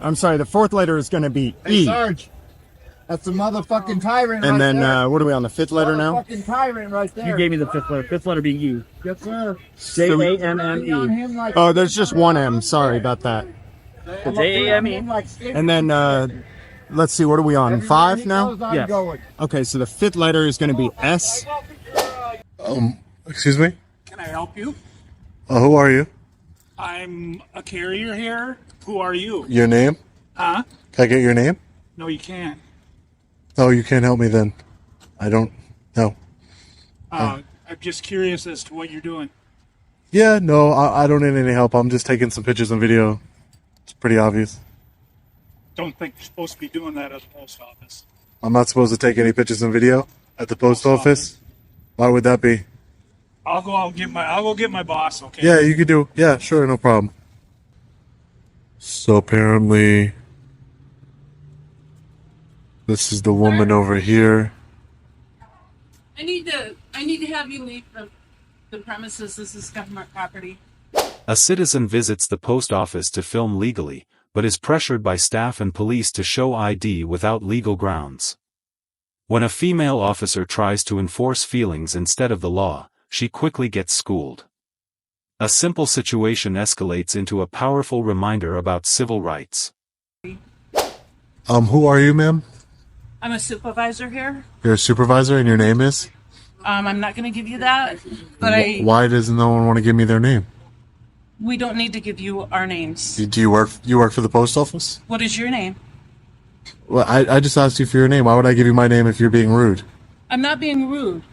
I'm sorry, the fourth letter is going to be E. Hey, Sarge. That's a motherfucking tyrant And right then, there. what are we on, the fifth letter now? Motherfucking tyrant right there. You gave me the fifth letter being U. Yes, sir. J-A-M-M-E. Oh, there's just one M. Sorry about that. J-A-M-E. And then, let's see, what are we on? 5 now? Yes. Okay, so the fifth letter is going to be S. Excuse me? Can I help you? Who are you? I'm a carrier here. Who are you? Your name? Huh? Can I get your name? No, you can't. Oh, you can't help me then. I don't know. I'm just curious as to what you're doing. Yeah, no, I don't need any help. I'm just taking some pictures and video. It's pretty obvious. Don't think you're supposed to be doing that at the post office. I'm not supposed to take any pictures and video at the post office? Why would that be? I'll go get my boss, okay? Yeah, you could do. Yeah, sure, no problem. So apparently, this is the woman over here. I need to have you leave the premises. This is government property. A citizen visits the post office to film legally, but is pressured by staff and police to show ID without legal grounds. When a female officer tries to enforce feelings instead of the law, she quickly gets schooled. A simple situation escalates into a powerful reminder about civil rights. Who are you, ma'am? I'm a supervisor here. You're a supervisor and your name is? I'm not going to give you that, but Why does no one want to give me their name? we don't need to give you our names. Do you work for the post office? What is your name? Well, I just asked you for your name. Why would I give you my name if you're being rude? I'm not being rude.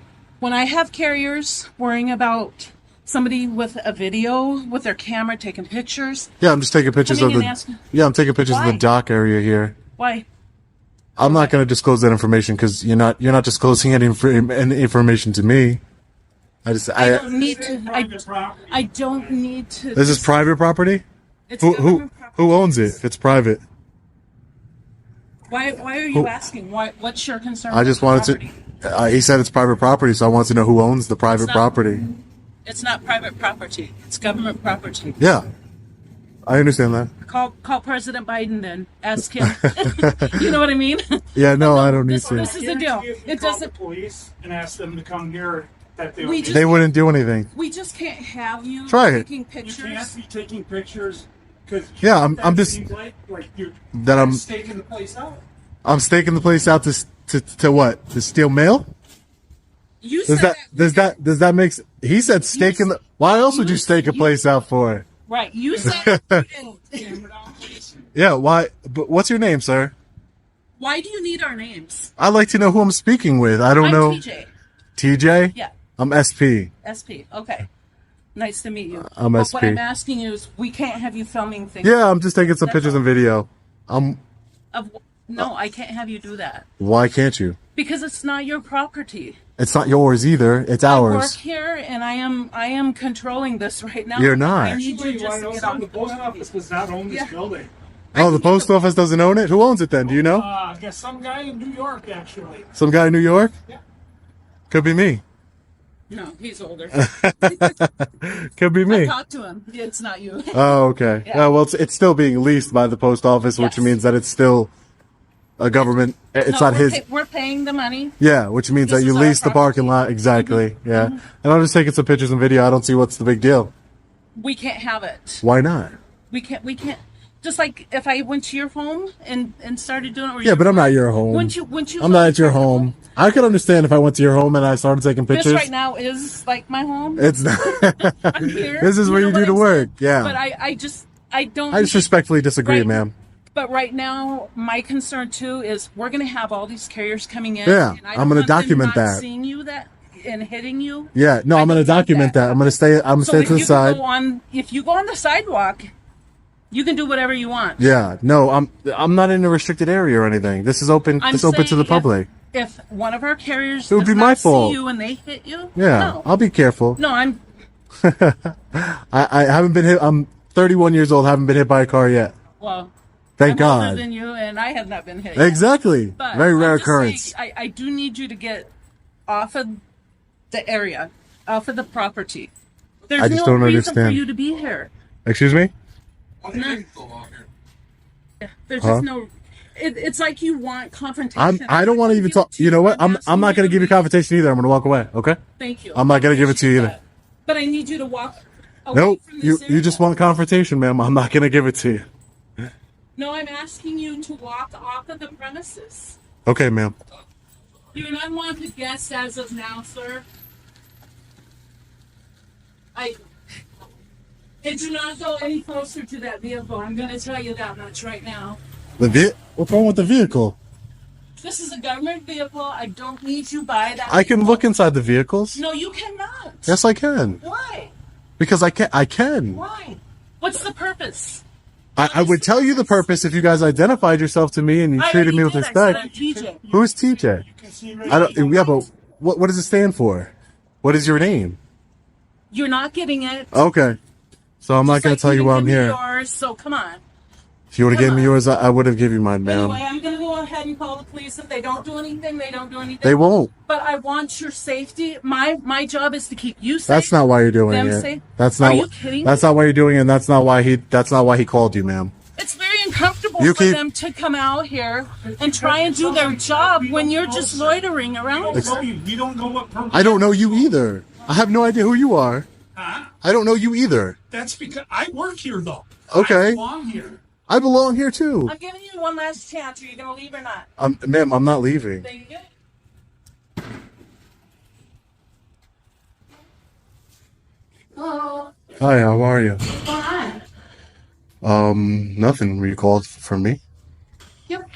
When I have carriers worrying about somebody with a video with their camera taking pictures, Yeah, I'm just taking pictures of coming and the. asking, Yeah, I'm taking pictures of Why? the dock area here. why? I'm not going to disclose that information because you're not disclosing any information to me. I don't need to. Private property. I don't need to. This is private property. It's Who government property. who owns it? If it's private, Why are you asking? What's your concern? I with just the wanted property? to. He said it's private property, so I want to know who owns the private not- property. It's not private property. It's government property. Yeah, I understand that. Call President Biden then. Ask him. You know what I mean? Yeah, no, I don't need This to. is the deal. If you It call the doesn't. police and ask them to come here, that they We would. just- They wouldn't do anything. We just can't have you Try it. taking You pictures. can't be taking pictures because Yeah, I'm just- like you're That I'm staking the place out. I'm staking the place out to what? To steal mail? You Does said does that make he said staking the why else would you stake a place out for? right. You said. Yeah, why but what's your name, sir? Why do you need our names? I'd like to know who I'm speaking with. I don't I'm know. TJ. TJ? Yeah. I'm SP. SP. Okay. Nice to meet you. I'm But SP. what I'm asking you is, we can't have you filming things. Yeah, I'm just taking some That's pictures all. and video. No, I can't have you do that Why can't you? because it's not your property. It's not yours either. It's I work ours. here and I am controlling this right now. You're not. I need you just to get on The post office does not own this Yeah. building. Oh, the post office doesn't own it? Who owns it then? Do you know? I guess some guy in New York actually. Some guy in New York? Yeah. Could be me. No, he's older. Could be me. Talk to him. It's not you. Oh, okay. Yeah. Well, it's still being leased by the post office, which Yes. means that it's still a government. It's No, not his. we're paying the money. Yeah, which means This that you is our lease the property. parking lot. Exactly. Yeah. And I'm just taking some pictures and video. I don't see what's the big deal. We can't have it. Why not? We can't. Just like if I went to your home and started doing it. or Yeah, but I'm not your home. Wouldn't you I'm not at your home. I could understand if I went to your home and I started taking This pictures. right now is like my home. It's not. I'm here. This is where know you do what the I'm work. saying? Yeah. But I don't. I just respectfully disagree, Right. ma'am. But right now, my concern too is we're going to have all these carriers coming in. Yeah, and I I'm don't gonna want them document not that. Seeing you that and hitting you. Yeah. No, I I'm going to don't want document that. I'm going to stay. I'm going to So stay if to the you side. if you go on the sidewalk, you can do whatever you want. Yeah. No, I'm not in a restricted area or anything. This is open. I'm It's open to the saying public. If one of our carriers It would does be my not see fault. you and they hit you, Yeah. no, I'll be careful. no, I'm I haven't been hit. I'm 31 years old. Haven't been hit by a car yet. well. Thank I'm older God. than you, and I have not been hit. yet. Exactly. But Very rare I'm just occurrence. saying, I do need you to get off of the area, off of the property. There's I just no don't reason for understand. you to be here. Excuse me? There's Huh? just no. It's like you want confrontation. I don't want to even talk. You know what? I'm not going to give you confrontation either. I'm going to walk away. Okay? Thank you. I'm not going to give it to you either. But I need you to walk away Nope. from this You just want confrontation, ma'am. I'm not going to give it to you. No, I'm asking you to walk off of the premises. Okay, ma'am. You're an unwanted guest as of now, sir. And do not go any closer to that vehicle. I'm going to tell you that much right now. What's wrong with the vehicle? This is a government vehicle. I don't need you by that. I can look inside the vehicles. No, you cannot. Yes, I can. Why? Because I can. Why? What's the purpose? I would tell you the purpose if you guys identified yourself to me and you treated me with respect. I said I'm TJ. Who's TJ? I don't. Yeah, but what does it stand for? What is your name? You're not getting it. Okay. So I'm not going to tell you why I'm here. Yours, so come on. If you would have given me yours, I would have given you mine, ma'am. Anyway, I'm going to go ahead and call the police. If they don't do anything, they don't do anything. They won't. But I want your safety. My job is to keep you safe. That's not why you're doing them it. safe. That's not. Are you kidding That's me? not why you're doing it. And that's not why he called you, ma'am. It's very uncomfortable for them to come out here and try and do their job when you're just loitering around. You don't know what permit. I don't know you either. I have no idea who you are. Huh? I don't know you either. That's because I work here, though. Okay. I belong here. I belong here too. I'm giving you one last chance. Are you going to leave or not? Ma'am, I'm not leaving. Thank you. Hello. Hi, how are you? What's going on? Nothing. Were you called for me? Yep.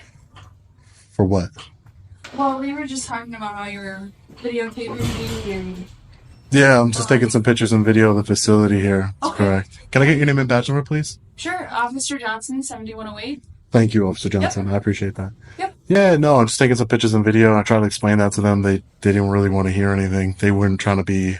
For what? Well, we were just talking about how you were videotaping me and... Yeah, I'm just taking some pictures and video of the facility here. That's correct. Can I get your name and badge number, please? Sure, Officer Johnson, 7108. Thank you, Officer Johnson. I appreciate that. Yep. Yeah, no, I'm just taking some pictures and video. I tried to explain that to them. They didn't really want to hear anything. They weren't trying to be,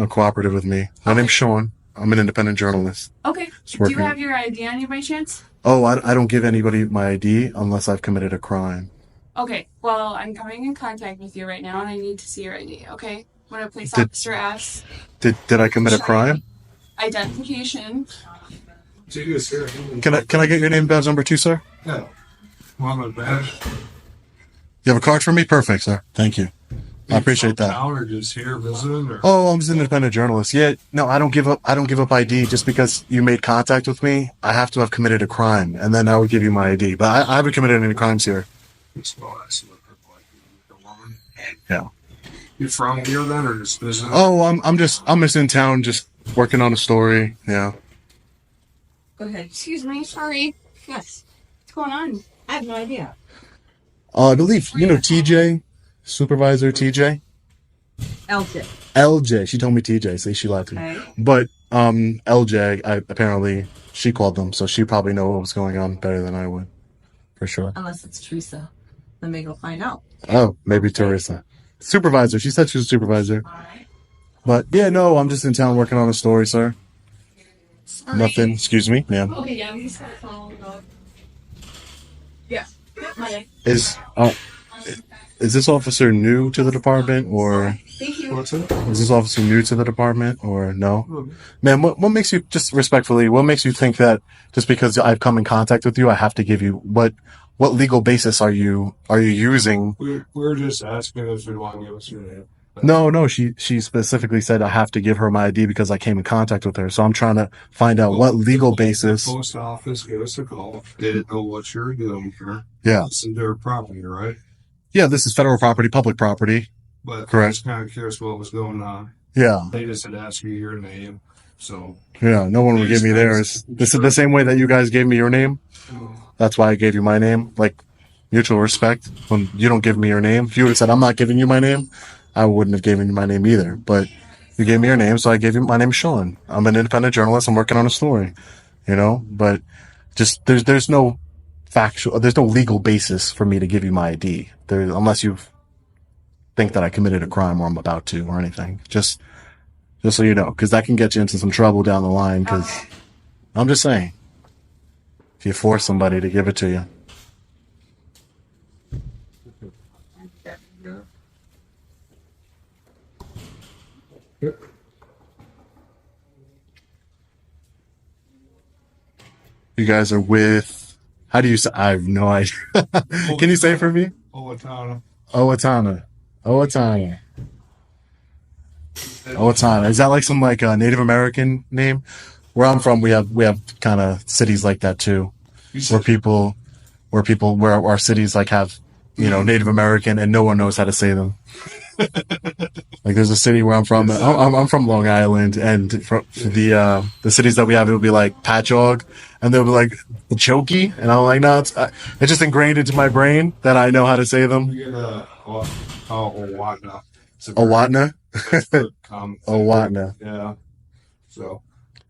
cooperative with me. My name's Sean. I'm an independent journalist. Okay. Just Do you working. have your ID on you by chance? Oh, I don't give anybody my ID unless I've committed a crime. Okay, well, I'm coming in contact with you right now and I need to see your ID, okay? I'm going to place Did- Officer S. Did I commit a crime? Identification. Can I get your name and badge number too, sir? Yeah. Want a badge? You have a card for me? Perfect, sir. Thank you. I appreciate that. Town or just here visiting? Or? Oh, I'm just an independent journalist. Yeah, no, I don't give up ID just because you made contact with me. I have to have committed a crime, and then I would give you my ID. But I haven't committed any crimes here. Yeah. You from here then, or just visiting? Oh, I'm just in town, just working on a story. Yeah. Go ahead. Excuse me, sorry. Yes. What's going on? I have no idea. I believe TJ, Supervisor TJ. LJ. LJ. She told me TJ, so she lied to me. Okay. But LJ, apparently she called them, so she probably know what was going on better than I would, for sure. Unless it's Teresa. Then maybe go find out. Oh, maybe Teresa. Supervisor. She said she was a supervisor. All right. But yeah, no, I'm just in town working on a story, sir. Sorry. Nothing. Excuse me, ma'am. Okay, yeah, we just got a phone. Yeah. Hi. Is this officer new to the department, or Thank you. What's it? is this officer new to the department, or no? Ma'am, what makes you, just respectfully, what makes you think that just because I've come in contact with you, I have to give you what legal basis are you using? We're just asking if you want to give us your name. No, she specifically said I have to give her my ID because I came in contact with her. So I'm trying to find out what legal basis. The post office gave us a call. They didn't know what you're doing here. Yeah. It's in their property, right? Yeah, this is federal property, public property. But Correct. I was kind of curious what was going on. Yeah. They just had asked you your name. So, Yeah, no one would give me theirs. This is the same way that you guys gave me your name. That's why I gave you my name. Like, mutual respect. When you don't give me your name, if you would have said, I'm not giving you my name, I wouldn't have given you my name either. But you gave me your name, so I gave you my name is Sean. I'm an independent journalist. I'm working on a story, but just there's no there's no legal basis for me to give you my ID unless you think that I committed a crime or I'm about to or anything. Just so you know, because that can get you into some trouble down the line. Because I'm just saying, if you force somebody to give it to you. You guys are with How do you say? I have no idea. Can you say it for me? Owatonna. Owatonna. Owatonna. Owatonna. Is that like some like Native American name? Where I'm from, we have kind of cities like that too, where our cities like have, you know, Native American and no one knows how to say them. Like there's a city where I'm from. I'm from Long Island, and from the cities that we have, it'll be like Patchogue, and they'll be like Chokey, and I'm like, no, it's just ingrained into my brain that I know how to say them. You get Owatonna. Owatonna. Owatonna. Yeah. So,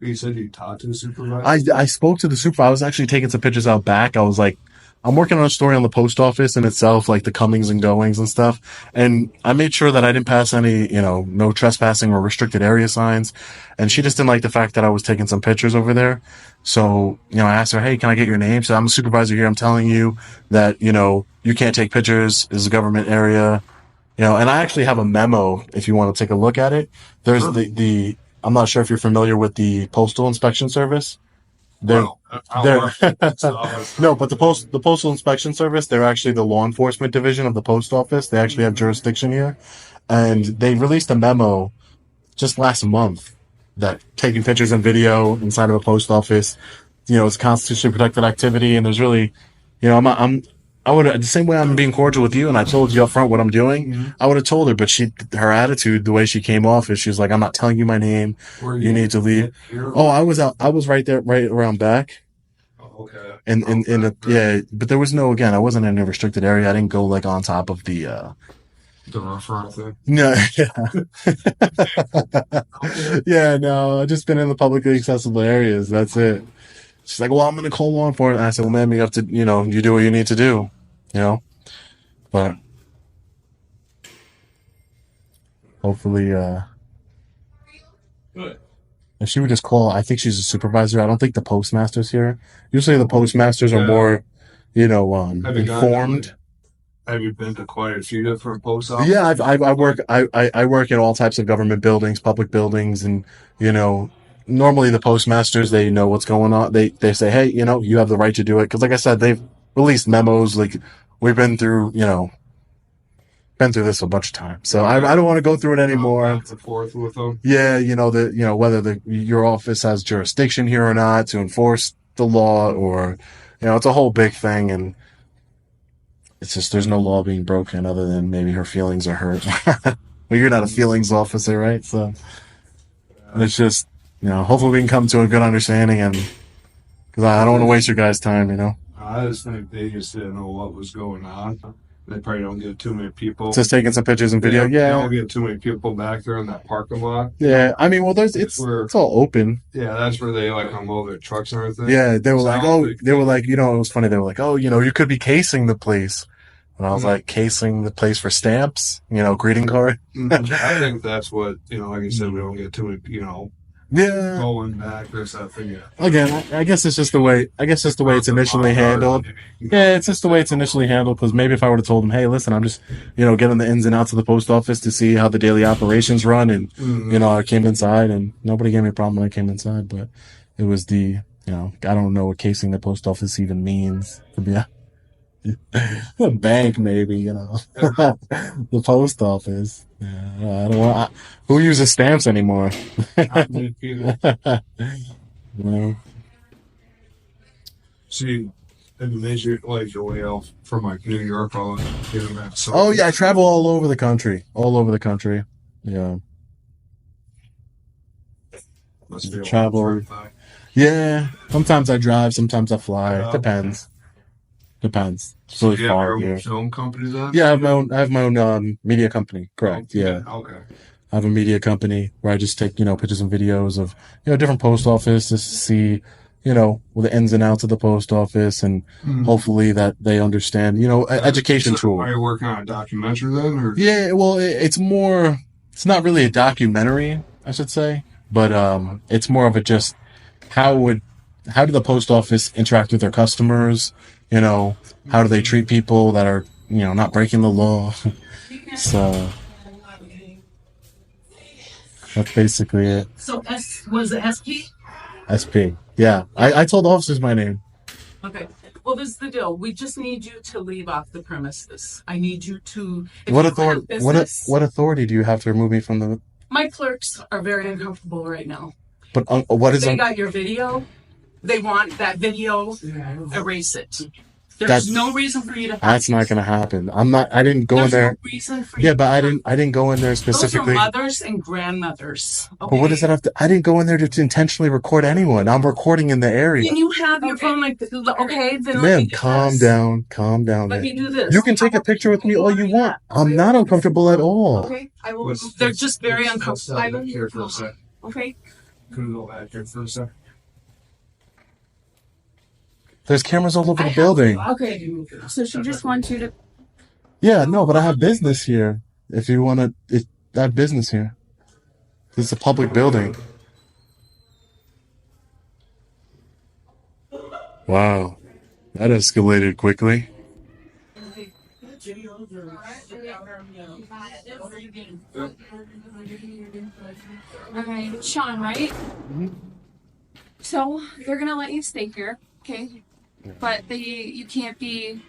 you said you talked to the supervisor? I spoke to the supervisor. I was actually taking some pictures out back. I was like, I'm working on a story on the post office in itself, like the comings and goings and stuff. And I made sure that I didn't pass any, you know, no trespassing or restricted area signs. And she just didn't like the fact that I was taking some pictures over there. So, you know, I asked her, hey, can I get your name? So I'm a supervisor here. I'm telling you that, you know, you can't take pictures. This is a government area. You know, and I actually have a memo if you want to take a look at it. There's the I'm not sure if you're familiar with the Postal Inspection Service. No, but the Postal Inspection Service, they're actually the law enforcement division of the post office. They actually have jurisdiction here, and they released a memo just last month that taking pictures and video inside of a post office, you know, it's constitutionally protected activity, and there's really, you know, I would, the same way I'm being cordial with you, and I told you up front what I'm doing, I would have told her, but her attitude, the way she came off is she's like, I'm not telling you my name. You need to leave. Oh, I was right there, right around back. Oh, okay. Yeah, but there was I wasn't in a restricted area. I didn't go like on top of the restaurant thing? No, yeah. Yeah, no, I've just been in the publicly accessible areas. That's it. She's like, well, I'm going to call law enforcement. And I said, well, ma'am, you have to, you know, you do what you need to do, you know, but hopefully, if she would just call, I think she's a supervisor. I don't think the postmaster's here. Usually the postmasters are more, you know, informed. Have you been to quite a few different post offices? Yeah, I work in all types of government buildings, public buildings, and, you know, normally the postmasters, they know what's going on. They say, hey, you know, you have the right to do it. Because like I said, they've released memos. Like we've been through this a bunch of times. So I don't want to go through it anymore. Back and forth with them. Yeah, you know, whether your office has jurisdiction here or not to enforce the law, or, you know, it's a whole big thing. And it's just, there's no law being broken other than maybe her feelings are hurt. Well, you're not a feelings officer, right? So it's just, you know, hopefully we can come to a good understanding, and because I don't want to waste your guys' time, you know. I just think they just didn't know what was going on. They probably don't get too many people. Just taking some pictures and video. They don't get too many people back there in that parking lot. Yeah, I mean, well, it's all open. Yeah, that's where they like unload their trucks and everything. Yeah, they were like, you know, it was funny. They were like, oh, you know, you could be casing the place. And I was like, casing the place for stamps, you know, greeting card. I think that's what, you know, like you said, we don't get too many, you know. Yeah. Going back, there's that thing. Again, I guess it's just the way. It's initially handled. Yeah, it's just the way it's initially handled. Because maybe if I would have told them, hey, listen, I'm just, you know, getting the ins and outs of the post office to see how the daily operations run, and you know, I came inside, and nobody gave me a problem when I came inside. But it was you know, I don't know what casing the post office even means. To be a bank, maybe, you know, the post office. Yeah, I don't want. Who uses stamps anymore? You know. See, and measure like your way out from like New York, all so. Oh yeah, I travel all over the country. Yeah. Must be Travel. Yeah. Sometimes I drive. Sometimes I fly. Depends. It's really far here. Film company then? Yeah, I have my own media company. Correct. Yeah. Okay. I have a media company where I just take, you know, pictures and videos of, you know, different post offices to see, you know, the ins and outs of the post office, and hopefully that they understand, you know, education tool. Are you working on a documentary then? Or? Yeah, well, it's not really a documentary, I should say, but it's more of a just how do the post office interact with their customers? You know, how do they treat people that are, you know, not breaking the law? So that's basically it. So was it SP? SP. Yeah. I told officers my name. Okay. Well, this is the deal. We just need you to leave off the premises. I need you to. if What you have authority? business- What authority do you have to remove me from the? My clerks are very uncomfortable right now. But what is They on? got your video. They want that video. Erase it. There's That's- no reason for you to. That's not going to happen. I'm not. I didn't go in There's there. no reason for you. Yeah, but I didn't go in there specifically. Those are mothers and grandmothers. Okay? But what does that have to? I didn't go in there to intentionally record anyone. I'm recording in the area. Can you have your phone like this? Okay, then let Ma'am, me do calm this. down, calm down. Let ma'am. me do this. You can take a picture with me all you want. I'm not uncomfortable at all. Okay, I will. They're just very uncomfortable. I will. Here for a sec. Okay. Could we go back here for a sec? There's cameras all over the building. Okay. So she just wants you to. Yeah, no, but I have business here. If you want to, I have business here. This is a public building. Wow, that escalated quickly. Okay, Sean, right? Mm-hmm. So they're gonna let you stay here, okay? But you can't be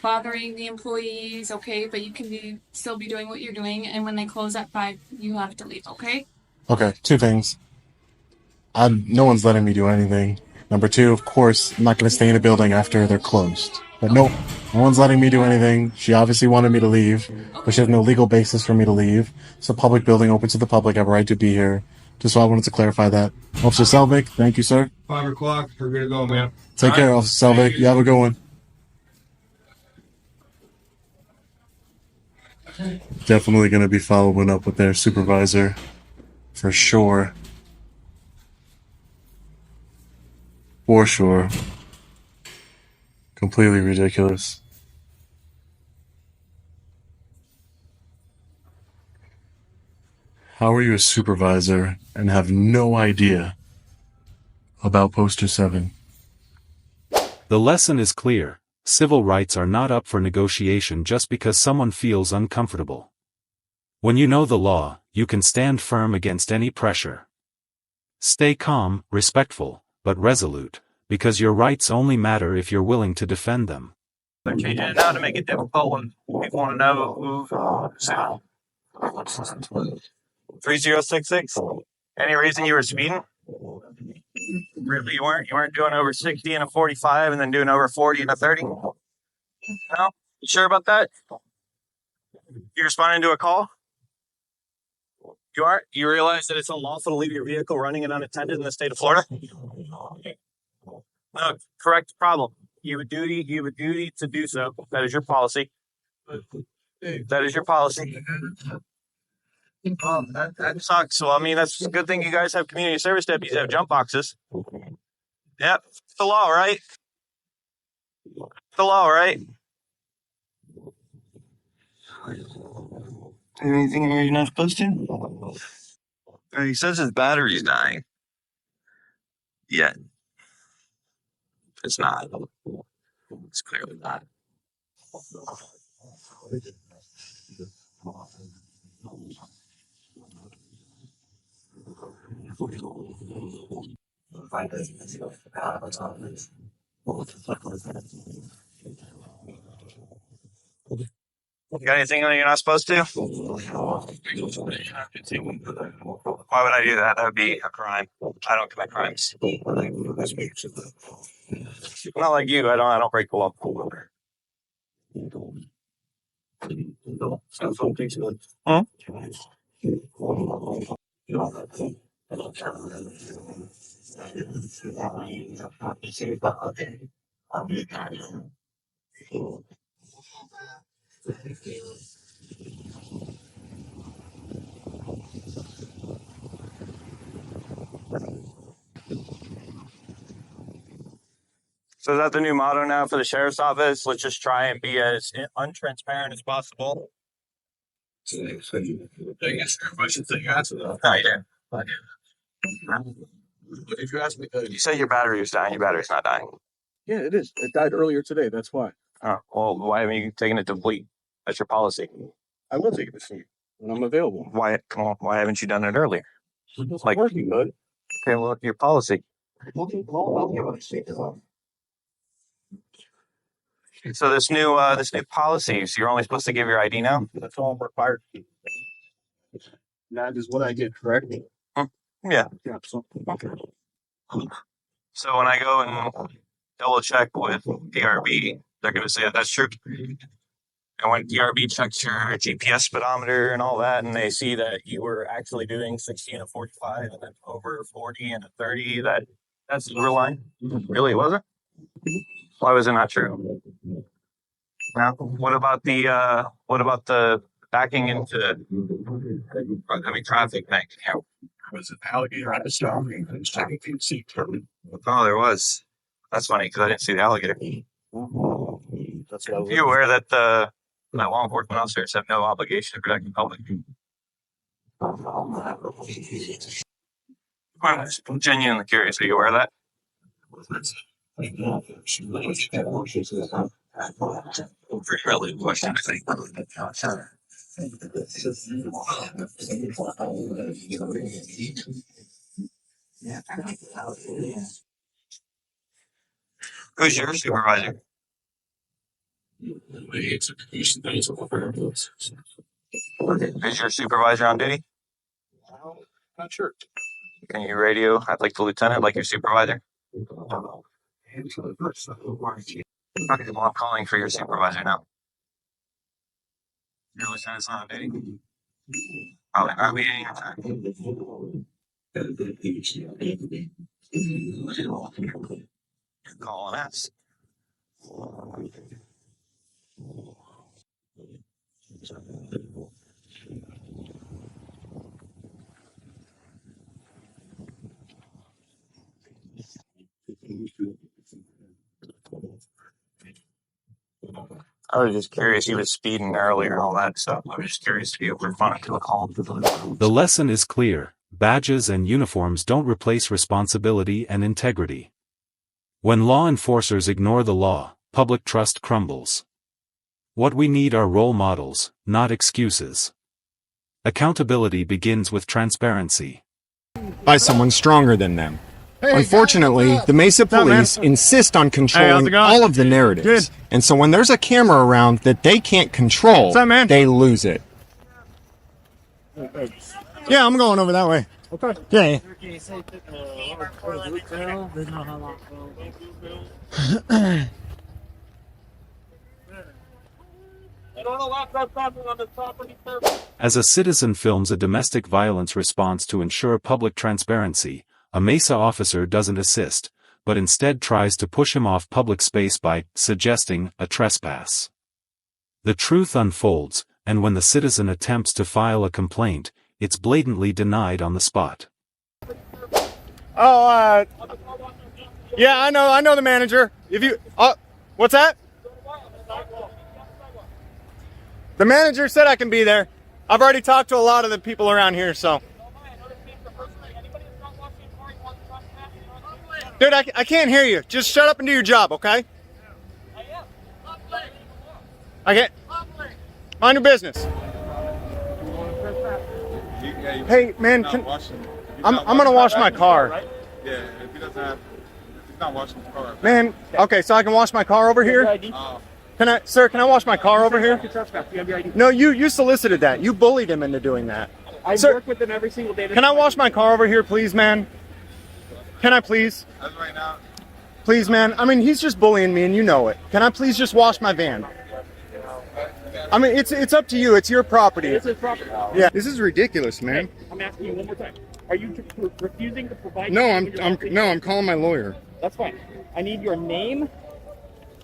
bothering the employees, okay? But you can still be doing what you're doing, and when they close at 5, you have to leave, okay? Okay, two things. No one's letting me do anything. Number two, of course, I'm not going to stay in a building after they're closed. But no one's letting me do anything. She obviously wanted me to leave, but she has no legal basis for me to leave. It's a public building, open to the public. I have a right to be here. Just so I wanted to clarify that. Officer Selvig, thank you, sir. 5 o'clock. We're good to go, man. Take care, Officer Selvig. You have a good one. Definitely going to be following up with their supervisor. For sure. For sure. Completely ridiculous. How are you a supervisor and have no idea about Poster 7? The lesson is clear. Civil rights are not up for negotiation just because someone feels uncomfortable. When you know the law, you can stand firm against any pressure. Stay calm, respectful, but resolute, because your rights only matter if you're willing to defend them. They're changing it now to make it difficult when people want to know who. 3066. Any reason you were speeding? Really, you weren't. You weren't doing over 60 in a 45 and then doing over 40 in a 30. No, you sure about that? You responding to a call? You are. You realize that it's unlawful to leave your vehicle running and unattended in the state of Florida? No, correct problem. You have a duty. You have a duty to do so. That is your policy. That is your policy. That sucks. Well, I mean, that's a good thing you guys have community service deputies that have jump boxes. Yep, it's the law, right? The law, right? Anything you're not supposed to? He says his battery's dying. Yet. It's not. It's clearly not. You got anything that you're not supposed to? Why would I do that? That would be a crime. I don't commit crimes. Not like you. I don't break the law. Hmm? So is that the new motto now for the sheriff's office? Let's just try and be as untransparent as possible. If you ask me, You say your battery is dying. Your battery's not dying. yeah, it is. It died earlier today. That's why. Oh, well, why haven't you taken it to fleet? That's your policy. I will take it to see when I'm available. Why? Come on. Why haven't you done it earlier? Like, working, bud. okay, well, your policy. Okay, well, I'll give it a see. So this new policy, so you're only supposed to give your ID now? That's all I'm required to keep. That is what I did, correct? Yeah. Yeah. So, okay. So when I go and double check with DRB, they're going to say that that's true. And when DRB checks your GPS speedometer and all that, and they see that you were actually doing 60 and a 45 and then over 40 and a 30, that's the real line? Really, was it? Why was it not true? Now, what about the backing into traffic thing? There was an alligator on the stone. I was checking the seat. Oh, there was. That's funny because I didn't see the alligator. That's what I was. Are you aware that that law enforcement officers have no obligation to protect the public? I'm genuinely curious. Are you aware of that? Pretty relevant question, I think. Who's your supervisor? Is your supervisor on duty? Not sure. Can you radio? I'd like the lieutenant, like your supervisor. Okay, well, I'm calling for your supervisor now. Your lieutenant's not on duty. Oh, are we in your call and ask. I was just curious. He was speeding earlier and all that stuff. I was just curious to be able to respond to a call. The lesson is clear: badges and uniforms don't replace responsibility and integrity. When law enforcers ignore the law, public trust crumbles. What we need are role models, not excuses. Accountability begins with transparency. By someone stronger than them. Unfortunately, the Mesa police insist on controlling all of the narratives. And so when there's a camera around that they can't control, they lose it. Yeah, I'm going over that way. Okay. Yeah. As a citizen films a domestic violence response to ensure public transparency, a Mesa officer doesn't assist, but instead tries to push him off public space by suggesting a trespass. The truth unfolds, and when the citizen attempts to file a complaint, it's blatantly denied on the spot. Oh, yeah, I know the manager. What's that? The manager said I can be there. I've already talked to a lot of the people around here, so. Dude, I can't hear you. Just shut up and do your job, okay? I can't. Mind your business. Hey, man, I'm gonna wash my car. Yeah, if he doesn't have, he's not washing his car. Man, okay, so I can wash my car over here? Can I wash my car over here? No, you solicited that. You bullied him into doing that. I work with them every single day. Can I wash my car over here, please, man? Can I please? As right now. Please, man. I mean, he's just bullying me, and you know it. Can I please just wash my van? I mean, it's up to you. It's your property. This is property. Yeah, this is ridiculous, man. Okay, I'm asking you one more time. Are you refusing to provide? No, I'm calling my lawyer. That's fine. I need your name,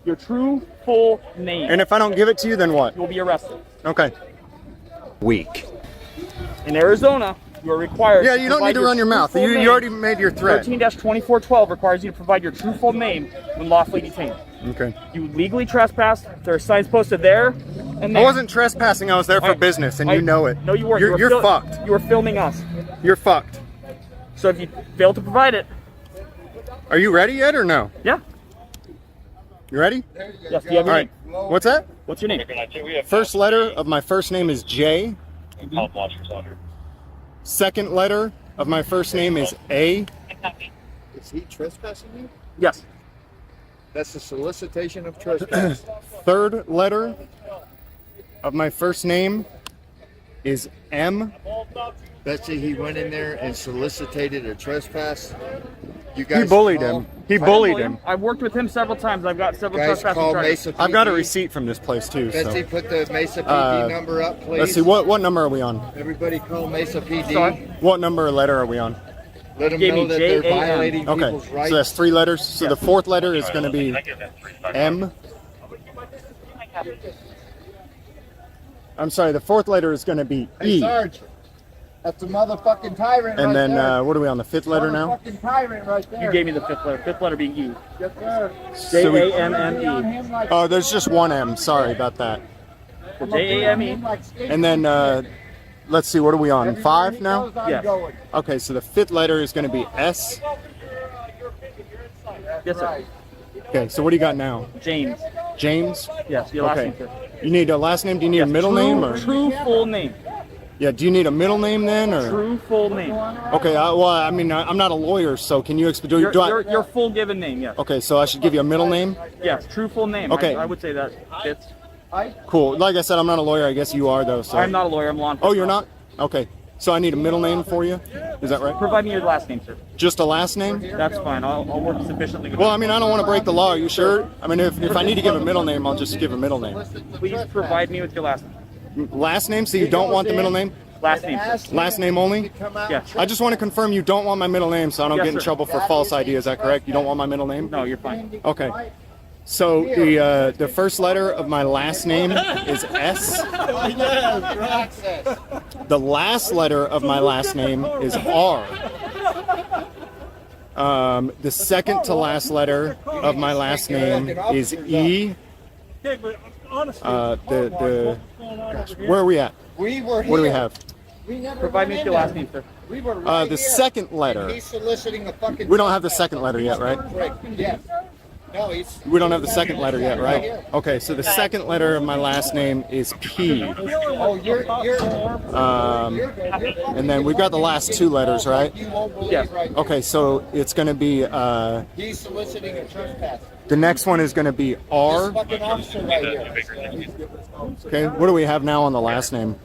your true full name. And if I don't give it to you, then what? You'll be arrested. Okay. Weak. In Arizona, you are required. Yeah, you don't need to run your mouth. You already made your threat. 13-2412 requires you to provide your true full name when lawfully detained. Okay. You legally trespassed. There are signs posted there and there. I wasn't trespassing. I was there for business, and you know it. No, you weren't. You're fucked. You were filming us. You're fucked. So if you fail to provide it. Are you ready yet or no? Yeah. You ready? Yes. Do you have your name? What's that? What's your name? First letter of my first name is J. Second letter of my first name is A. Is he trespassing you? Yes. That's a solicitation of trespass. Third letter of my first name is M. Betsy, he went in there and solicited a trespass. You guys He bullied call- him. He bullied him. I've worked with him several times. I've got several Guys trespassing call charges. Mesa PD. I've got a receipt from this place too. Betsy, So. put the Mesa PD number up, please. Let's see, what number are we on? Everybody call Mesa PD. Sorry? What number or letter are we on? Let them Gave know me that they're J-A-M. violating Okay, people's rights. so that's 3 letters. So the 4th letter is going to be M. I'm sorry, the 4th letter is going to be Hey, E. Sarge, that's a motherfucking tyrant And right then there. what are we on, the 5th letter now? Motherfucking tyrant right there. You gave me the fifth letter being E. Yes, sir. So we- J-A-M-M-E. Oh, there's just one M. Sorry about that. J-A-M-E. And then let's see, what are we on? 5 now? Yes. Okay, so the 5th letter is going to be S. Yes, sir. Okay, so what do you got now? James. James? Yes, your last Okay. name, sir. You need a last name? Do you need a middle true, name? Or? True full name. Yeah, do you need a middle name then? Or? True full name. Okay, well, I mean, I'm not a lawyer, so can you explain? Your full given name, yes. Okay, so I should give you a middle name? Yes, true full name. Okay. I would say that fits. Cool. Like I said, I'm not a lawyer. I guess you are, though. So. I'm not a lawyer. I'm law Oh, enforcement. you're not? Okay. So I need a middle name for you? Is that right? Provide me your last name, sir. Just a last name? That's fine. I'll work sufficiently. Well, I mean, I don't want to break the law. Are you sure? I mean, if I need to give a middle name, I'll just give a middle name. Please provide me with your last name. Last name? So you don't want the middle name? Last name, sir. Last name only? Yes. I just want to confirm you don't want my middle name so I don't Yes, get in sir. trouble for false ID. Is that correct? You don't want my middle name? No, you're fine. Okay. So the first letter of my last name is S. The last letter of my last name is R. The second to last letter of my last name is E. Where are we at? We were here. What do we have? We never Provide me went with your in last there. name, sir. We were right The here. second letter. He's soliciting a fucking. We don't have the second letter yet, right? Yes. No, he's. We don't have the second letter yet, right? Okay, so the second letter of my last name is P. Oh, you're. And then we've got the last 2 letters, right? You won't believe Yes. right now. Okay, so it's going to be, He's soliciting a trespass. the next one is going to be This R. fucking officer right here. Okay, what do we have now on the last name?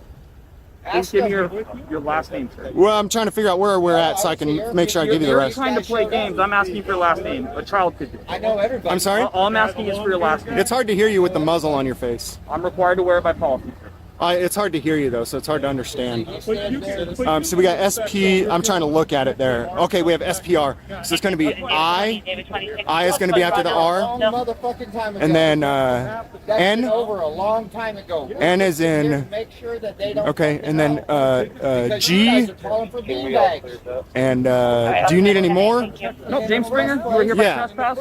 Please give me your last name, sir. Well, I'm trying to figure out where we're at so I can make sure I give you the You're rest. trying to play games. I'm asking for your last name. A child could do. I know everybody. I'm sorry? All I'm asking is for your last name. It's hard to hear you with the muzzle on your face. I'm required to wear it by policy, sir. It's hard to hear you though, so it's hard to understand. So we got SP. I'm trying to look at it there. Okay, we have SPR. So it's going to be I. I is going to be after the R. Long motherfucking time ago. And then That's N. been over a long time ago. N is in. Make sure that they don't. Okay, and then Because G. You guys are calling for beanbags. And do you need any more? No, James Springer, you were here by Yeah. trespass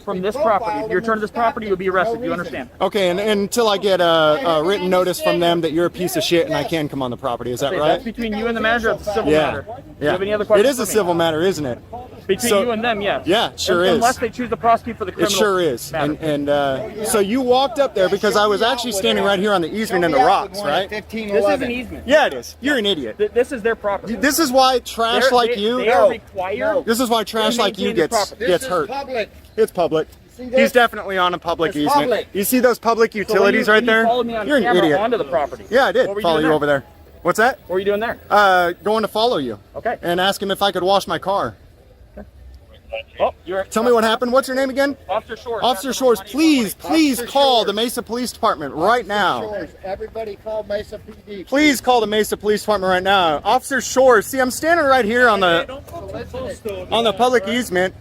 from this property. If you return to this property, you'll be arrested. You understand? Okay, and until I get a written notice from them that you're a piece of shit and I can come on the property, is that Okay, right? That's between you and the manager. It's a civil matter. Do you Yeah. have any other It questions? is a for me? civil matter, isn't it? Between So- you and them, yes. Yeah, sure is. Unless they choose to prosecute for the It criminal. sure is. matter. And so you walked up there because I was actually standing right here on the easement in the rocks, right? This is an easement. Yeah, it is. You're an idiot. This is their property. This is why trash They're- like they- you. They are required. This is why trash to like you maintain the gets property. gets hurt. Public. It's public. See this? He's definitely on a public It's easement. public. You see those public So when utilities right when there? You followed me on You're an camera idiot. onto the property. Yeah, I did What were follow doing you over there. What's that? What were you doing there? Going to follow you Okay. and ask him if I could wash my car. Oh, you're Tell me what happened. What's your name again? Officer Shores. Officer Shores, please Officer call Shores. the Mesa Police Department right now. Shores. Everybody call Mesa PD. Please call the Mesa Police Department right now. Officer Shores, see, I'm standing right here on the public easement.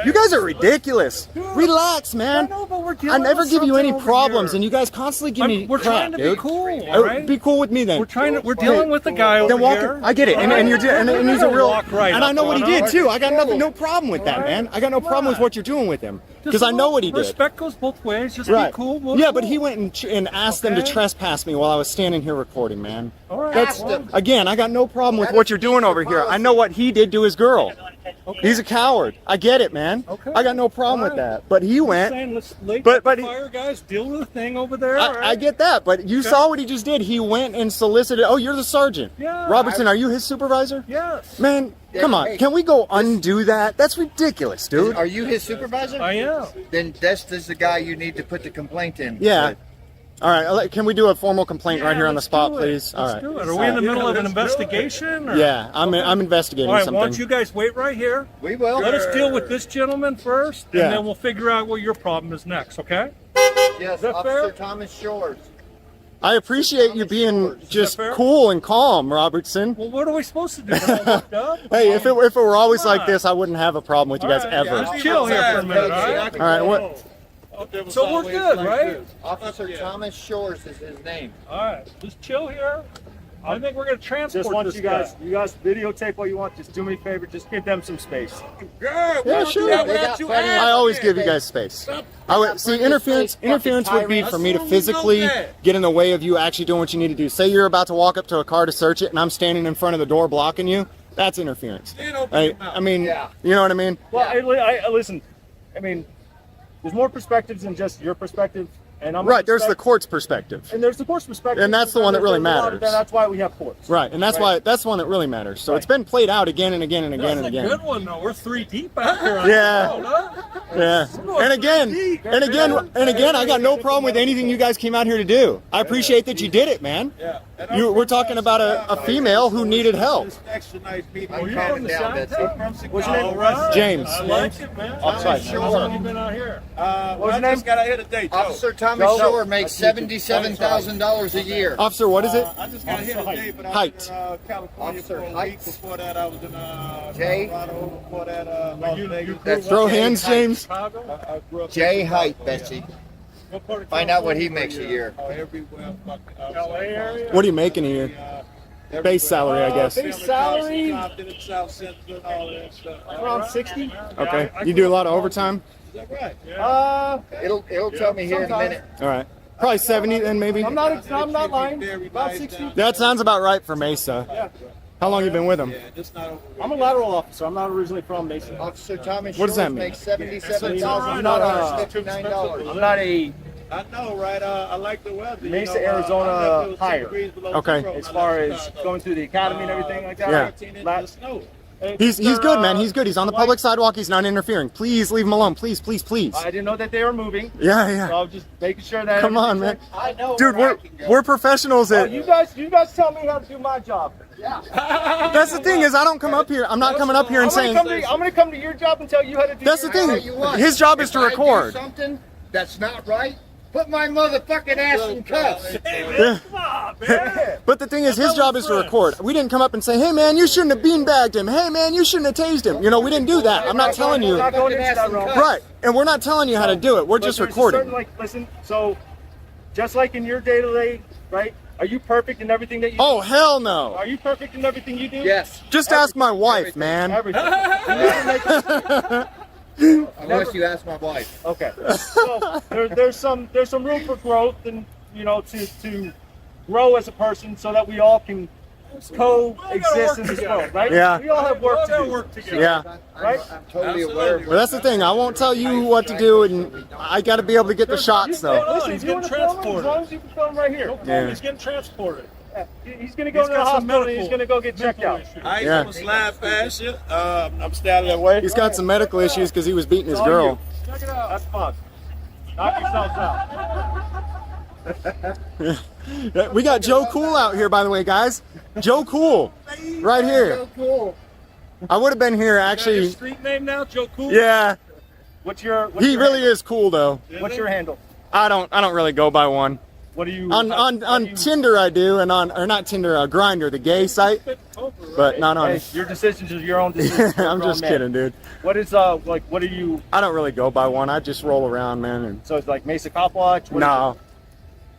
You guys are ridiculous. Relax, man. I never give you any problems, and you guys constantly give me We're crap, trying to dude. be cool, Oh, all right? Be cool with me then. We're dealing with the guy over Then walk. here. I get it, and you're and he's a real. Walk right and I up know what he on did us. too. I got no problem with that, man. I got no problem with what you're doing with him because I know what he did. Respect goes both ways. Just Right. be cool. We'll Yeah, be but cool. he went and asked them to Okay. trespass me while I was standing here recording, man. All right. That's again, I got no problem with what you're doing over here. I know what he did to his girl. He's a coward. I get it, man. Okay. I got no problem with that. But he went. Saying, let's let But the he, fire guys deal with the thing over there. I get that, but you saw what he just did. He went and solicited. Oh, you're the sergeant. Yeah. Robertson, are you his supervisor? Yes. Man, come on. Can we go undo that? That's ridiculous, dude. Are you his supervisor? I am. Then that's the guy you need to put the complaint in. Yeah. All right. Can we do a formal complaint right here on the spot, please? All Let's right. do it. Are we in the middle of an investigation? Or? Yeah, I'm investigating All right, something. why don't you guys wait right here? We will. Let us deal with this gentleman first, and then we'll figure out what your problem is next, okay? Yes, Is that Officer fair? Thomas Shores. I appreciate you being just cool and calm, Robertson. Well, what are we supposed to do? Get all worked up? Hey, if it were always like this, I wouldn't have a problem with you guys ever. Just chill here for a minute, all right? All right, what? So we're good, right? Officer Thomas Shores is his name. All right, just chill here. I think we're gonna transport Just want this you guy. guys, videotape what you want. Just do me a favor. Just give them some space. Yeah, sure. I always give you guys space. I would see interference. Interference would be for me to physically get in the way of you actually doing what you need to do. Say you're about to walk up to a car to search it, and I'm standing in front of the door blocking you. That's interference. I mean, you know what I mean? Well, I listen. I mean, there's more perspectives than just your perspective, and I'm Right. There's the court's perspective. and there's the court's perspective, And that's the one that really There's a lot of matters. That's why we have courts. Right, and that's why that's the one that really matters. So it's been played out again and again and again and That's a again. good one, though. We're 3 deep out here. Yeah. Yeah. And again, I got no problem with anything you guys came out here to do. I appreciate that you did it, man. We're talking about a female who needed help. I'm calming down, Betsy. What's your name? James. I like it, man. Thomas How long you Shore. been out here? What's your name? Got out here today, Joe. Officer Thomas Shore makes $77,000 a year. Officer, what is it? I just got here today, but I Height. was in California Officer for a week. Heights. Before that, I was in Jay? Colorado. Before that, Las Vegas. That's Throw Jay hands, Height. James. I grew up Jay Height, Betsy. What part of Find out what he California makes were a you? year. Oh, everywhere. LA area? What are you making a year? Base salary, I guess. Base salary? South Central and all that stuff. Around 60. Okay. You do a lot of overtime? Is that right? It'll tell me here in a minute. All right. Probably 70 then maybe. I'm not lying. About 60. That sounds about right for Mesa. Yeah. How long you been with him? Yeah, just not over. I'm a lateral officer. I'm not originally from Mesa. Officer Thomas What does Shores that mean? makes $77,459. I'm not a I know, right? I like the weather. Mesa, you know, Arizona I left it was 10 higher. degrees below Okay. zero. as far as going through the academy and everything like that. Yeah. 13 inches Lat- of snow. He's good, man. He's good. He's on the public sidewalk. He's not interfering. Please leave him alone. Please, please, please. I didn't know that they were moving. Yeah, So yeah. I was just making sure that. Come on, man. I know. Dude, where I we're can go. we're professionals at. You guys tell me how to do my job. That's the thing is I don't come up here. I'm not coming up here and saying. I'm gonna come to your job and tell you how to do. That's the your thing. job. Tell you what, His job is to if I do record. something that's not right. Put my motherfucking ass in cuffs. Yeah. But the thing is, his job is to record. We didn't come up and say, "Hey, man, you shouldn't have beanbagged him. Hey, man, you shouldn't have tased him." You know, we didn't do that. I'm not telling you. I'm not going into that realm. Right, and we're not telling you how to do it. We're But just there's a recording. certain, like, listen. So, just like in your day-to-day, right? Are you perfect in everything that you do? Oh, hell no. Are you perfect in everything you do? Yes. Just ask my wife, man. Everything. You never make a mistake. Unless you ask my wife. Okay. So there's some room for growth, and to grow as a person, so that we all can coexist in this world, right? Yeah. We all have work to do. Yeah. Right? I'm totally aware of Well, that's the thing. I won't tell you what to do, and I got to be able to get the shots, though. Listen, he's if you getting want to film him, as transported. long as you can film right here. Yeah. He's getting transported. He's gonna go He's to the got some hospital and he's medical- gonna go get checked mental out. issues. I ain't Yeah. gonna slide past you. I'm standing that way. He's got some medical issues because he was beating his It's all girl. you. Check it out. That's fun. Knock yourselves out. We got Joe Cool out here, by the way, guys. Joe Cool, right here. So cool. I would have been here Your actually. street name now, Joe Cool? Yeah, What's your he really is cool though. What's your handle? I don't really go by one. What do you On Tinder I do, and or not Tinder, Grindr, the gay site, but not on. Hey, your decisions are your own decisions. I'm just kidding, dude. What is like? What are you? I don't really go by one. I just roll around, man. And So it's like Mesa Cop Watch. What is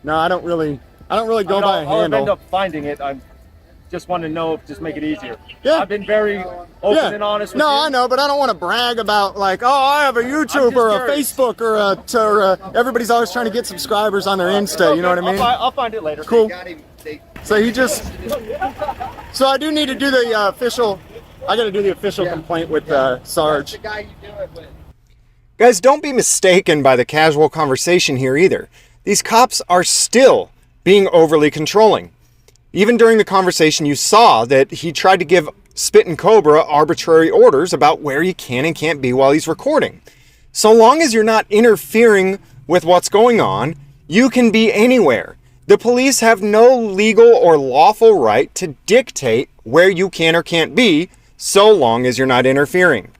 no, I don't really go it? by a I'll end handle. up finding it. I just want to know, just make it easier. Yeah. I've been very open and honest with you. No, I know, but I don't want to brag about like, oh, I have a YouTube or a curious. Facebook or everybody's always trying to get subscribers on their Insta. You know what I mean? I'll find it later. Cool. Got him. So he just. So I do need to do the official. I gotta do the official complaint with Sarge. Guys, don't be mistaken by the casual conversation here either. These cops are still being overly controlling. Even during the conversation, you saw that he tried to give Spit and Cobra arbitrary orders about where he can and can't be while he's recording. So long as you're not interfering with what's going on, you can be anywhere. The police have no legal or lawful right to dictate where you can or can't be, so long as you're not interfering.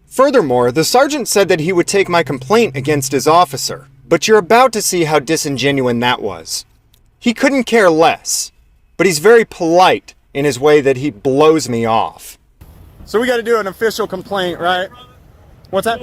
Furthermore, the sergeant said that he would take my complaint against his officer, but you're about to see how disingenuous that was. He couldn't care less, but he's very polite in his way that he blows me off. So we got to do an official complaint, right? What's that?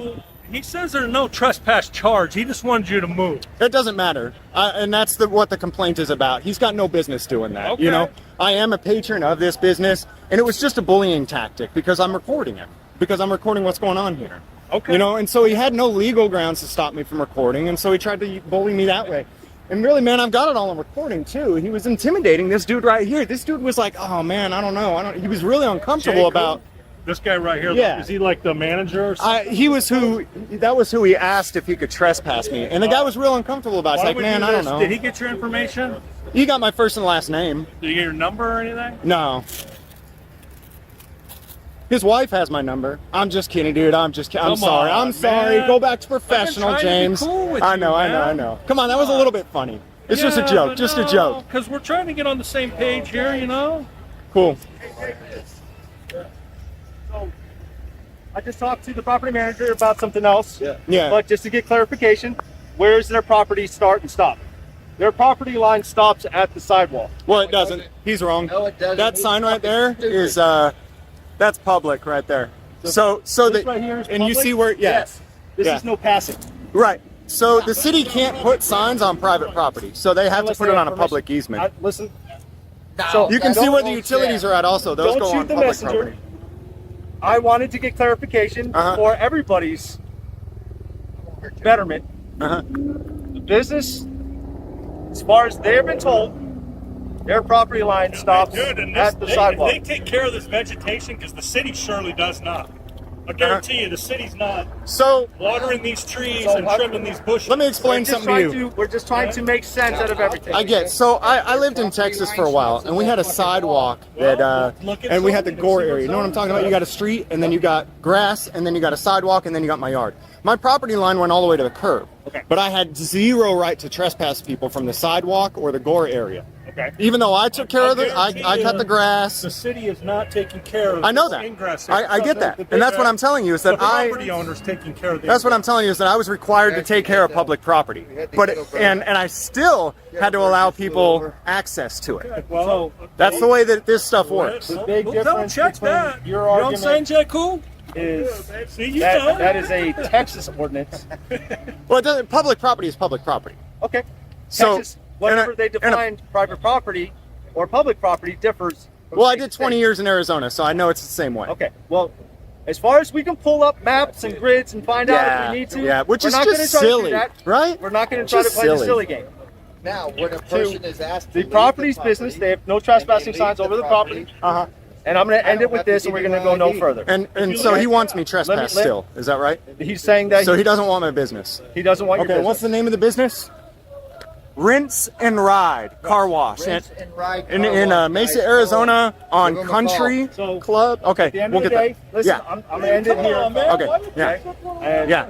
He says there's no trespass charge. He just wanted you to move. It doesn't matter. And that's what the complaint is about. He's got no business doing that. Okay. You know, I am a patron of this business, and it was just a bullying tactic because I'm recording him. Because I'm recording what's going on here. Okay. You know, and so he had no legal grounds to stop me from recording, and so he tried to bully me that way. And really, man, I've got it all on recording, too. He was intimidating this dude right here. This dude was like, oh, man, I don't know. He was really uncomfortable about... This guy right here, Yeah. is he like the manager or something? That was who he asked if he could trespass me. And the guy was real uncomfortable about it. It's Why like, would man, you I do don't this? know. Did he get your information? He got my first and last name. Did he get your number or anything? No. His wife has my number. I'm just kidding, dude. I'm sorry. I'm sorry. man. Go back to professional, I've been trying to be James. cool with I you, know. man. Come on, that was a little bit funny. It's just a joke. Just a joke. Because we're trying to get on the same page here, you know? Cool. So, I just talked to the property manager about something else. Yeah. But just to get clarification, where does their property start and stop? Their property line stops at the sidewalk. Well, it doesn't. He's wrong. No, it doesn't. That sign right there is that's public right there. So This that right here is and you public? see where Yes. This Yeah. is no passing. Right. So the city can't put signs on private property. So they have to Unless put they it have on a permission. public easement. Listen. So You can see where the utilities are at also. Those Don't go shoot on the public messenger. property. I wanted to get clarification for everybody's betterment. The business, as far as they've been told, their property line stops Dude, and at the sidewalk. they take care of this vegetation because the city surely does not. I guarantee you, the city's not So watering these trees So and what- trimming these bushes. let me explain something to you. We're just trying to make sense out of everything. I get. So I lived in Texas for a while, and we had a sidewalk that, and we had the gore area. You know what I'm talking about? You got a street, and then you got grass, and then you got a sidewalk, and then you got my yard. My property line went all the way to the curb, but I had zero right to trespass people from the sidewalk or the gore area. Okay. Even though I took care of it, I cut the grass. The city is not taking care of I know this that. ingress. I get that, and that's what I'm telling you is that The property owner's taking care of this. That's what I'm telling you is that I was required to take care of public property, but and I still had to allow people access to it. Well, That's the way that this stuff works. the big Well, difference check between that. your You know what I'm argument saying, Jay Cool? is See, you know. that is a Texas ordinance. Well, it doesn't, public property is public property. Okay. So, Texas, whatever they define private property or public property differs. from Well, I state did to 20 state. years in Arizona, so I know it's the same way. Okay. Well, as far as we can pull up maps and grids and find out if we need to, yeah, which we're is not just gonna try to do silly, that. right? We're not going to try to Just play the silly. silly game. Now, when a person is asked to The leave property's the business. property, They have no trespassing and they signs leave over the property. And I'm going to end it with this, and we're going to go no further. And so he wants me trespassed let- still. Is that right? He's saying that So he doesn't want my business. he doesn't want your Okay, business. what's the name of the business? Rinse and Ride Car Wash. Rinse and ride In car wash, Mesa, guys. Arizona on Give 'em a Country call. Club. Okay, At the end we'll of get the day, that. listen, Yeah. I'm going to end it here. Okay. Yeah. And Yeah.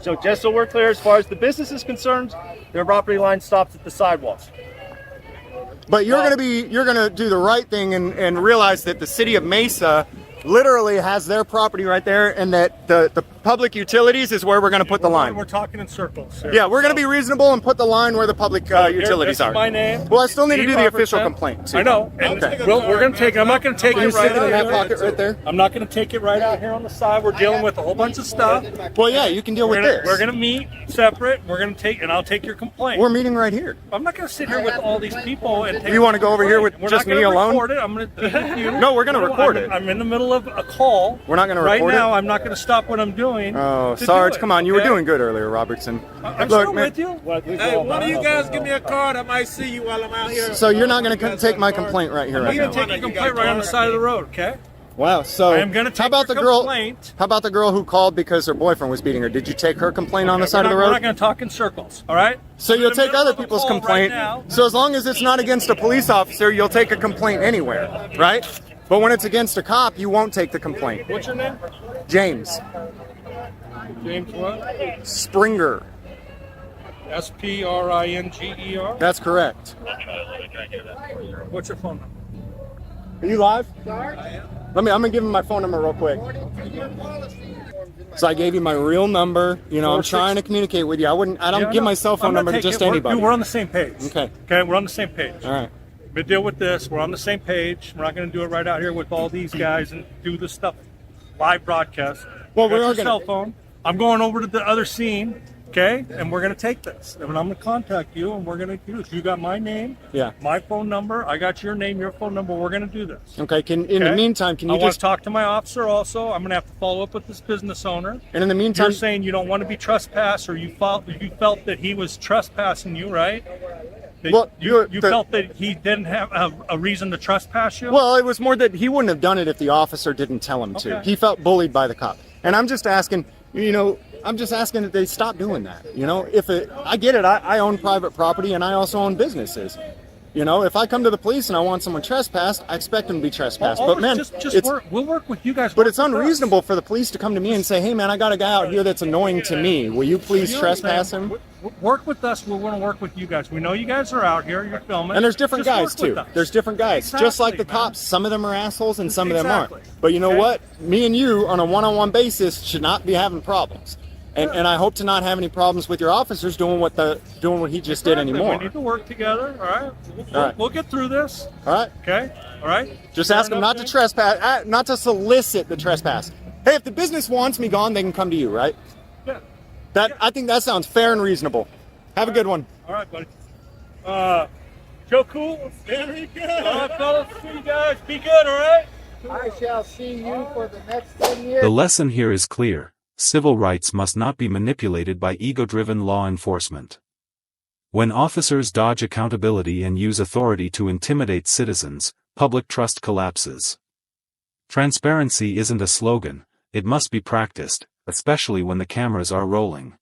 so just so we're clear, as far as the business is concerned, their property line stops at the sidewalks. But you're gonna do the right thing and realize that the city of Mesa literally has their property right there, and that the public utilities is where we're gonna put the line. We're talking in circles. Here. Yeah, we're gonna be reasonable and put the line where the public utilities This is are. my name. Well, I still need to Steve do the official Robertson. complaint too. I know. And Okay. we're going to take it. I'm not going to take Can it you right stick it in out that here. pocket right there? I'm not going to take it right out here on the side. We're dealing with a whole bunch of stuff. Well, yeah, you can deal with this. We're going to meet separate. We're going to take, and I'll take your complaint. We're meeting right here. I'm not going to sit here with all these people and take. You wanna go over here with We're just not me gonna alone? Record it. I'm going to be with you. No, we're gonna record it. I'm in the middle of a call. We're not gonna right record now. it? I'm not going to stop what I'm doing. Oh, to do Sarge, it, come on, you were okay? doing good earlier, Robertson. I'm Look, still man, with you. Hey, one of you guys give me a card. I might see you while I'm out here. so you're not gonna take my complaint right here, I'm right going to now. take your complaint right on the side of the road, okay? Wow. So I am going to take how about your the girl? complaint. How about the girl who called because her boyfriend was beating her? Did you take her complaint on the side of the road? We're not going to talk in circles, all right? So you'll take other people's complaint. So as long as it's not against a police officer, you'll take a complaint anywhere, right? But when it's against a cop, you won't take the complaint. What's your name? James. James what? Springer. Springer? That's correct. What's your phone number? Are you live? I'm gonna give him my phone number real quick. So I gave you my real number. You know, I'm trying to communicate with you. I don't give my cell phone number to just anybody. We're on the same page. Okay. Okay, we're on the same page. All right. We deal with this. We're on the same page. We're not going to do it right out here with all these guys and do this stuff live broadcast. Well, we are your going cell phone. I'm going over to the other scene. Okay, and we're going to take this. And I'm going to contact you, and we're going to do this. You got my name, my phone number. I got your name, your phone number. We're going to do this. Okay. In the meantime, can you I want to talk to my officer also. I'm going to have to follow up with this business owner. And in the meantime, you're saying you don't want to be trespassed, or you felt that he was trespassing you, right? That you felt that he didn't have a reason to trespass you? Well, it was more that he wouldn't have done it if the officer didn't tell him to. He felt bullied by the cop. And I'm just asking, that they stop doing that. I get it. I own private property and I also own businesses. If I come to the police and I want someone trespassed, I expect them to be trespassed. But man, we'll work with you guys. But it's unreasonable for the police to come to me and say, hey man, I got a guy out here that's annoying to me. Will you please trespass him? Work with us. We're going to work with you guys. We know you guys are out here. You're filming. And there's different guys too. There's different guys. Just like the cops, some of them are assholes and some of them aren't. But you know what? Me and you on a one-on-one basis should not be having problems. And I hope to not have any problems with your officers doing what he just did anymore. We need to work together, all right? We'll get through this. All right. Okay. All right. Just ask them not to trespass, not to solicit the trespass. Hey, if the business wants me gone, they can come to you, right? Yeah. I think that sounds fair and reasonable. Have a good one. All right, buddy. Joe Cool. Very good. All right, fellas. See you guys. Be good, all right? I shall see you for the next 10 years. The lesson here is clear. Civil rights must not be manipulated by ego-driven law enforcement. When officers dodge accountability and use authority to intimidate citizens, public trust collapses. Transparency isn't a slogan, it must be practiced, especially when the cameras are rolling.